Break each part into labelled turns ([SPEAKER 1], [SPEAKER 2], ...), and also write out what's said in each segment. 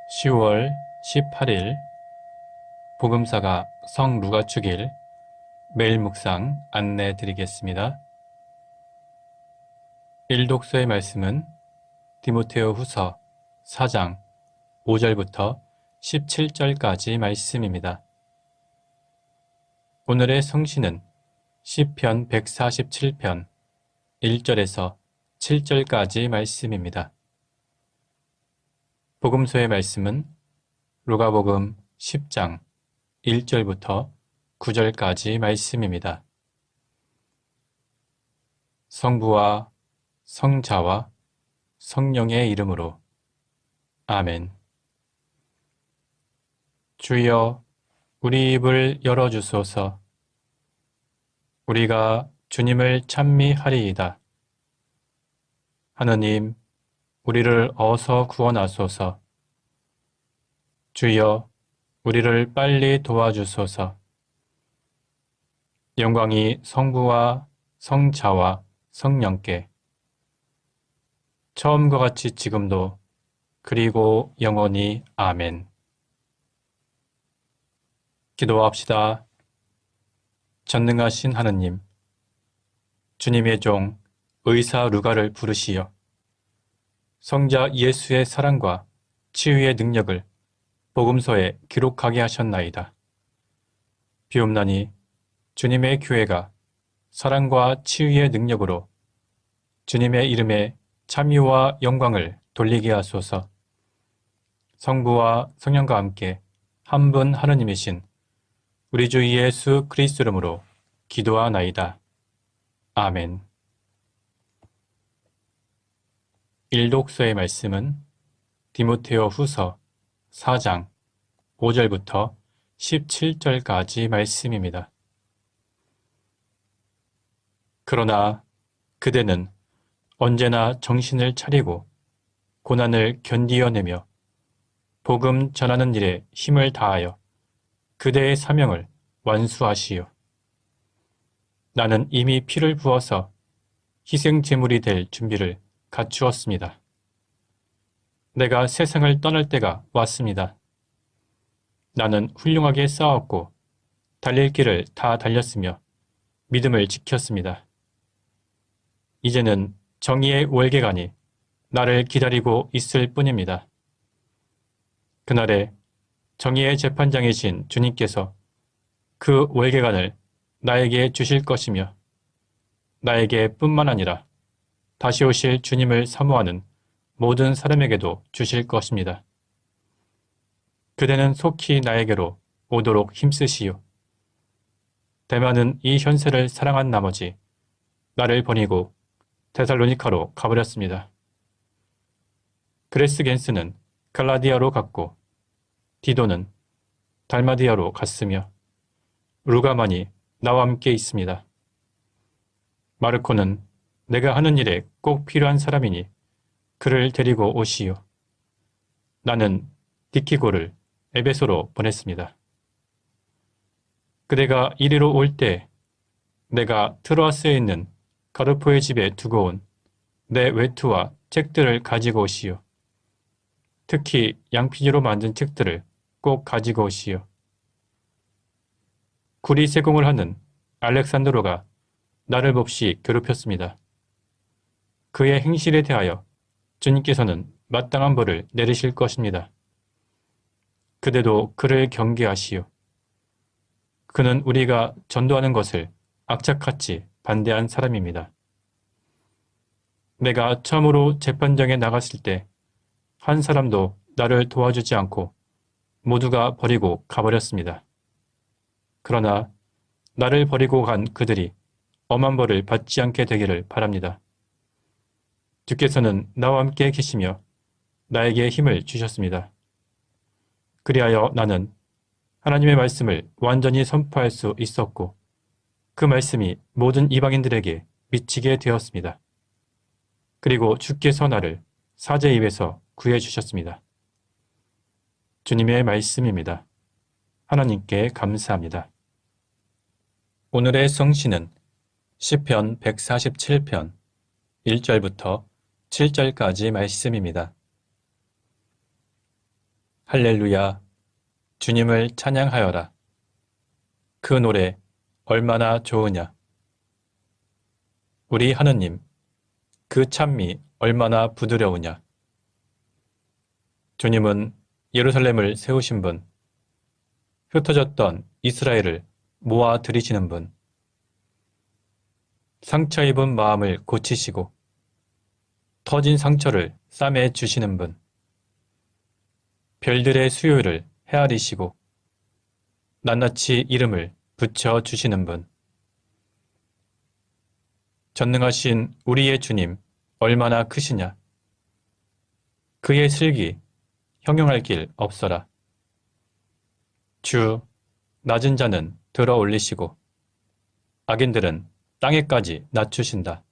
[SPEAKER 1] 10월 18일 복음사가 성 루가 축일 매일 묵상 안내 드리겠습니다. 일독서의 말씀은 디모데오 후서 4장 5절부터 17절까지 말씀입니다. 오늘의 성시는 시편 147편 1절에서 7절까지 말씀입니다. 복음서의 말씀은 루가복음 10장 1절부터 9절까지 말씀입니다. 성부와 성자와 성령의 이름으로 아멘. 주여, 우리 입을 열어주소서. 우리가 주님을 찬미하리이다. 하느님, 우리를 어서 구원하소서. 주여, 우리를 빨리 도와주소서. 영광이 성부와 성자와 성령께 처음과 같이 지금도 그리고 영원히 아멘. 기도합시다. 전능하신 하느님, 주님의 종 의사 루가를 부르시어 성자 예수의 사랑과 치유의 능력을 복음서에 기록하게 하셨나이다. 비옵나니 주님의 교회가 사랑과 치유의 능력으로 주님의 이름에 참여와 영광을 돌리게 하소서. 성부와 성령과 함께 한 분 하느님이신 우리 주 예수 그리스도 이름으로 기도하나이다. 아멘. 일독서의 말씀은 디모데오 후서 4장 5절부터 17절까지 말씀입니다. 그러나 그대는 언제나 정신을 차리고 고난을 견디어내며 복음 전하는 일에 힘을 다하여 그대의 사명을 완수하시오. 나는 이미 피를 부어서 희생 제물이 될 준비를 갖추었습니다. 내가 세상을 떠날 때가 왔습니다. 나는 훌륭하게 싸웠고 달릴 길을 다 달렸으며 믿음을 지켰습니다. 이제는 정의의 월계관이 나를 기다리고 있을 뿐입니다. 그날에 정의의 재판장이신 주님께서 그 월계관을 나에게 주실 것이며 나에게 뿐만 아니라 다시 오실 주님을 사모하는 모든 사람에게도 주실 것입니다. 그대는 속히 나에게로 오도록 힘쓰시오. 대만은 이 현세를 사랑한 나머지 나를 버리고 데살로니카로 가버렸습니다. 그레스겐스는 갈라디아로 갔고 디도는 달마디아로 갔으며 루가만이 나와 함께 있습니다. 마르코는 내가 하는 일에 꼭 필요한 사람이니 그를 데리고 오시오. 나는 디키고를 에베소로 보냈습니다. 그대가 이리로 올 때 내가 트로아스에 있는 가르포의 집에 두고 온 내 외투와 책들을 가지고 오시오. 특히 양피지로 만든 책들을 꼭 가지고 오시오. 구리 세공을 하는 알렉산드로가 나를 몹시 괴롭혔습니다. 그의 행실에 대하여 주님께서는 마땅한 벌을 내리실 것입니다. 그대도 그를 경계하시오. 그는 우리가 전도하는 것을 악착같이 반대한 사람입니다. 내가 처음으로 재판장에 나갔을 때 한 사람도 나를 도와주지 않고 모두가 버리고 가버렸습니다. 그러나 나를 버리고 간 그들이 엄한 벌을 받지 않게 되기를 바랍니다. 주께서는 나와 함께 계시며 나에게 힘을 주셨습니다. 그리하여 나는 하나님의 말씀을 완전히 선포할 수 있었고 그 말씀이 모든 이방인들에게 미치게 되었습니다. 그리고 주께서 나를 사제 입에서 구해주셨습니다. 주님의 말씀입니다. 하나님께 감사합니다. 오늘의 성시는 시편 147편 1절부터 7절까지 말씀입니다. 할렐루야, 주님을 찬양하여라. 그 노래 얼마나 좋으냐. 우리 하느님, 그 찬미 얼마나 부드러우냐. 주님은 예루살렘을 세우신 분, 흩어졌던 이스라엘을 모아 들이시는 분, 상처 입은 마음을 고치시고 터진 상처를 싸매 주시는 분, 별들의 수요를 헤아리시고 낱낱이 이름을 붙여 주시는 분, 전능하신 우리의 주님 얼마나 크시냐. 그의 슬기 형용할 길 없어라. 주 낮은 자는 들어 올리시고 악인들은 땅에까지 낮추신다.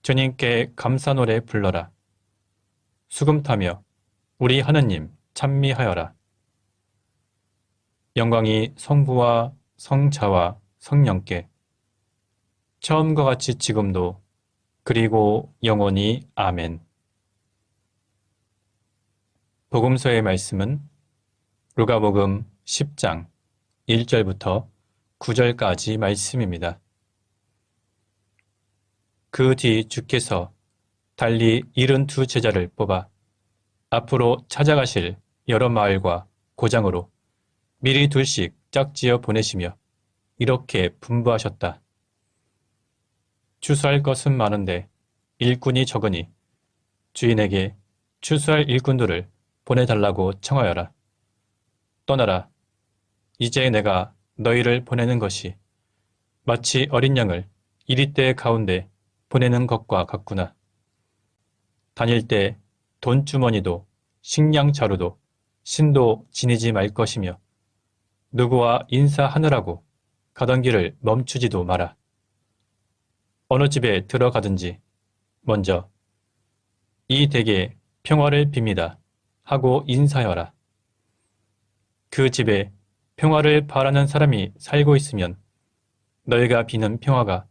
[SPEAKER 1] 주님께 감사 노래 불러라. 수금 타며 우리 하느님 찬미하여라. 영광이 성부와 성자와 성령께 처음과 같이 지금도 그리고 영원히 아멘. 복음서의 말씀은 루가복음 10장 1절부터 9절까지 말씀입니다. 그 뒤 주께서 달리 72 제자를 뽑아 앞으로 찾아가실 여러 마을과 고장으로 미리 둘씩 짝지어 보내시며 이렇게 분부하셨다. 추수할 것은 많은데 일꾼이 적으니 주인에게 추수할 일꾼들을 보내달라고 청하여라. 떠나라. 이제 내가 너희를 보내는 것이 마치 어린 양을 이리떼 가운데 보내는 것과 같구나. 다닐 때 돈주머니도 식량 자루도 신도 지니지 말 것이며 누구와 인사하느라고 가던 길을 멈추지도 마라. 어느 집에 들어가든지 먼저 이 댁에 평화를 빕니다 하고 인사하여라. 그 집에 평화를 바라는 사람이 살고 있으면 너희가 비는 평화가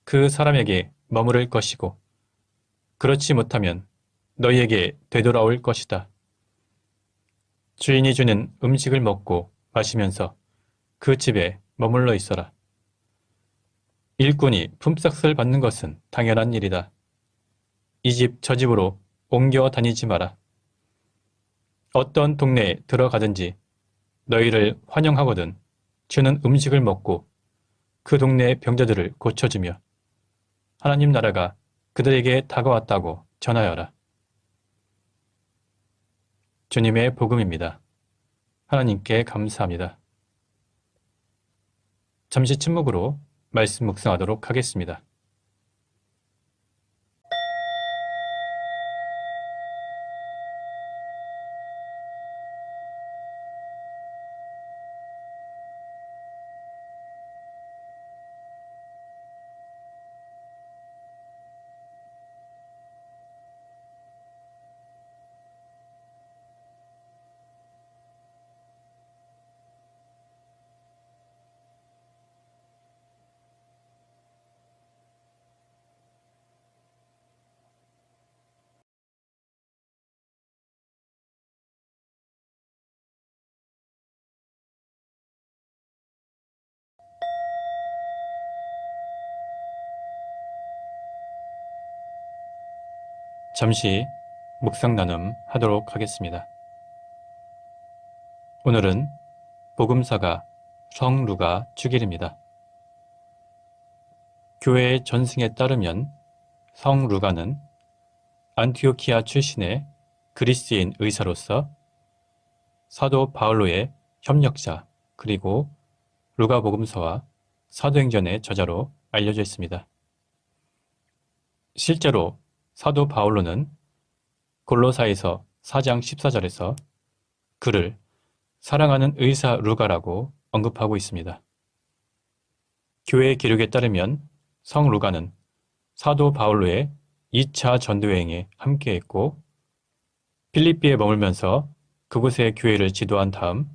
[SPEAKER 1] 그 사람에게 머무를 것이고 그렇지 못하면 너희에게 되돌아올 것이다. 주인이 주는 음식을 먹고 마시면서 그 집에 머물러 있어라. 일꾼이 품삯을 받는 것은 당연한 일이다. 이 집 저 집으로 옮겨 다니지 마라. 어떤 동네에 들어가든지 너희를 환영하거든 주는 음식을 먹고 그 동네 병자들을 고쳐주며 하나님 나라가 그들에게 다가왔다고 전하여라. 주님의 복음입니다. 하나님께 감사합니다. 잠시 침묵으로 말씀 묵상하도록 하겠습니다. 잠시 묵상 나눔 하도록 하겠습니다. 오늘은 복음사가 성 루가 주길입니다. 교회의 전승에 따르면 성 루가는 안티오키아 출신의 그리스인 의사로서 사도 바울로의 협력자 그리고 루가 복음서와 사도행전의 저자로 알려져 있습니다. 실제로 사도 바울로는 골로사에서 4장 14절에서 그를 사랑하는 의사 루가라고 언급하고 있습니다. 교회 기록에 따르면 성 루가는 사도 바울로의 2차 전도여행에 함께했고 필리피에 머물면서 그곳의 교회를 지도한 다음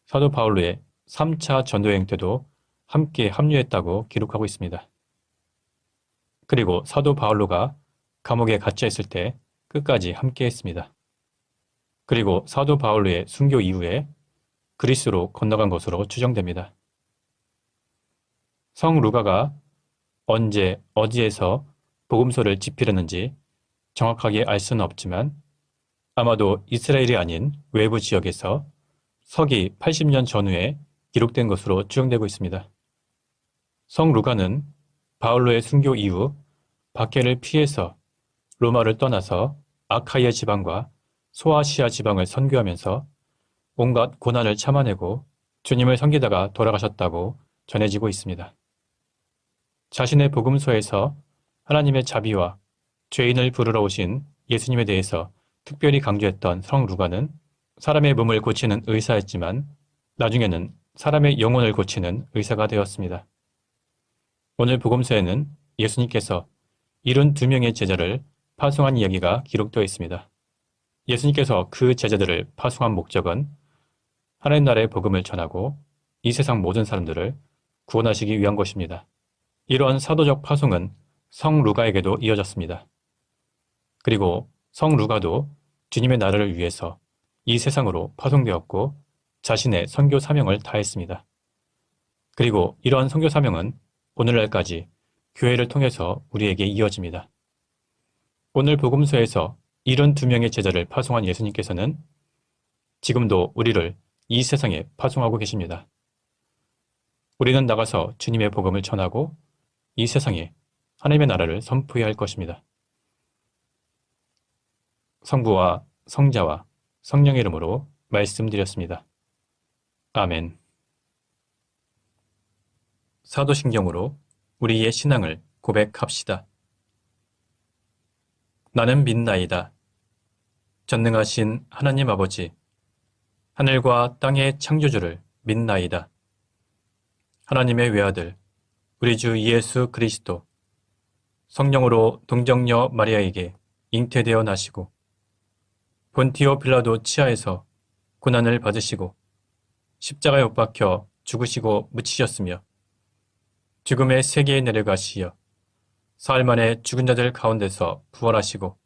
[SPEAKER 1] 사도 바울로의 3차 전도여행 때도 함께 합류했다고 기록하고 있습니다. 그리고 사도 바울로가 감옥에 갇혀 있을 때 끝까지 함께했습니다. 그리고 사도 바울의 순교 이후에 그리스로 건너간 것으로 추정됩니다. 성 루가가 언제 어디에서 복음서를 집필했는지 정확하게 알 수는 없지만 아마도 이스라엘이 아닌 외부 지역에서 서기 80년 전후에 기록된 것으로 추정되고 있습니다. 성 루가는 바울로의 순교 이후 박해를 피해서 로마를 떠나서 아카이아 지방과 소아시아 지방을 선교하면서 온갖 고난을 참아내고 주님을 섬기다가 돌아가셨다고 전해지고 있습니다. 자신의 복음서에서 하나님의 자비와 죄인을 부르러 오신 예수님에 대해서 특별히 강조했던 성 루가는 사람의 몸을 고치는 의사였지만 나중에는 사람의 영혼을 고치는 의사가 되었습니다. 오늘 복음서에는 예수님께서 72명의 제자를 파송한 이야기가 기록되어 있습니다. 예수님께서 그 제자들을 파송한 목적은 하나님 나라의 복음을 전하고 이 세상 모든 사람들을 구원하시기 위한 것입니다. 이러한 사도적 파송은 성 루가에게도 이어졌습니다. 그리고 성 루가도 주님의 나라를 위해서 이 세상으로 파송되었고 자신의 선교 사명을 다했습니다. 그리고 이러한 선교 사명은 오늘날까지 교회를 통해서 우리에게 이어집니다. 오늘 복음서에서 72명의 제자를 파송한 예수님께서는 지금도 우리를 이 세상에 파송하고 계십니다. 우리는 나가서 주님의 복음을 전하고 이 세상에 하나님의 나라를 선포해야 할 것입니다. 성부와 성자와 성령의 이름으로 말씀드렸습니다. 아멘. 사도신경으로 우리의 신앙을 고백합시다. 나는 믿나이다. 전능하신 하나님 아버지, 하늘과 땅의 창조주를 믿나이다. 하나님의 외아들, 우리 주 예수 그리스도, 성령으로 동정녀 마리아에게 잉태되어 나시고 본티오 빌라도 치하에서 고난을 받으시고 십자가에 못 박혀 죽으시고 묻히셨으며 죽음의 세계에 내려가시어 사흘 만에 죽은 자들 가운데서 부활하시고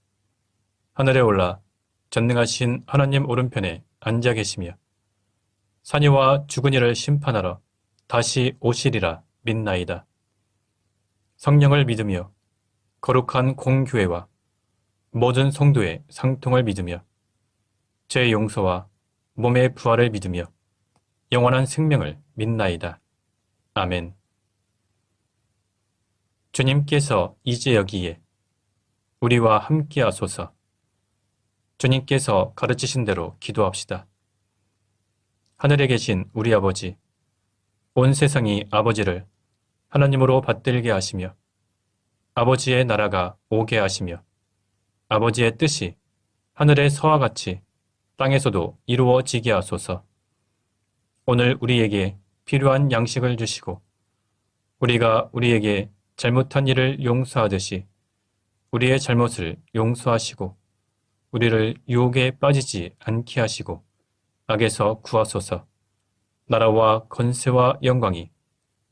[SPEAKER 1] 하늘에 올라 전능하신 하나님 오른편에 앉아 계시며 산이와 죽은 이를 심판하러 다시 오시리라 믿나이다. 성령을 믿으며 거룩한 공교회와 모든 성도의 상통을 믿으며 죄의 용서와 몸의 부활을 믿으며 영원한 생명을 믿나이다. 아멘. 주님께서 이제 여기에 우리와 함께 하소서. 주님께서 가르치신 대로 기도합시다. 하늘에 계신 우리 아버지, 온 세상이 아버지를 하나님으로 받들게 하시며 아버지의 나라가 오게 하시며 아버지의 뜻이 하늘에서와 같이 땅에서도 이루어지게 하소서. 오늘 우리에게 필요한 양식을 주시고 우리가 우리에게 잘못한 일을 용서하듯이 우리의 잘못을 용서하시고 우리를 유혹에 빠지지 않게 하시고 악에서 구하소서. 나라와 건세와 영광이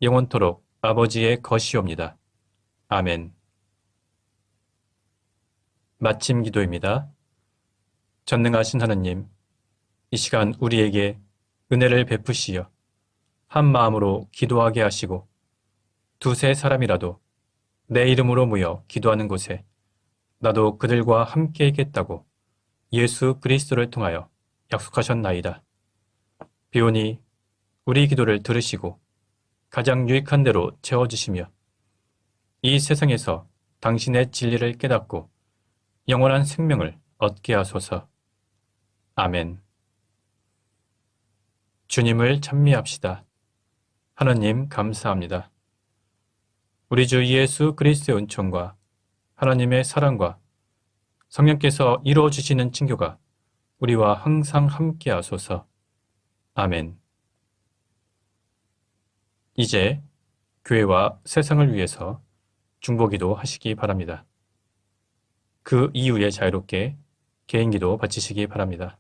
[SPEAKER 1] 영원토록 아버지의 것이옵니다. 아멘. 마침 기도입니다. 전능하신 하나님, 이 시간 우리에게 은혜를 베푸시어 한 마음으로 기도하게 하시고 두세 사람이라도 내 이름으로 모여 기도하는 곳에 나도 그들과 함께 있겠다고 예수 그리스도를 통하여 약속하셨나이다. 비오니 우리 기도를 들으시고 가장 유익한 대로 채워주시며 이 세상에서 당신의 진리를 깨닫고 영원한 생명을 얻게 하소서. 아멘. 주님을 찬미합시다. 하나님 감사합니다. 우리 주 예수 그리스도의 은총과 하나님의 사랑과 성령께서 이루어주시는 친교가 우리와 항상 함께 하소서. 아멘. 이제 교회와 세상을 위해서 중보기도 하시기 바랍니다. 그 이후에 자유롭게 개인기도 바치시기 바랍니다.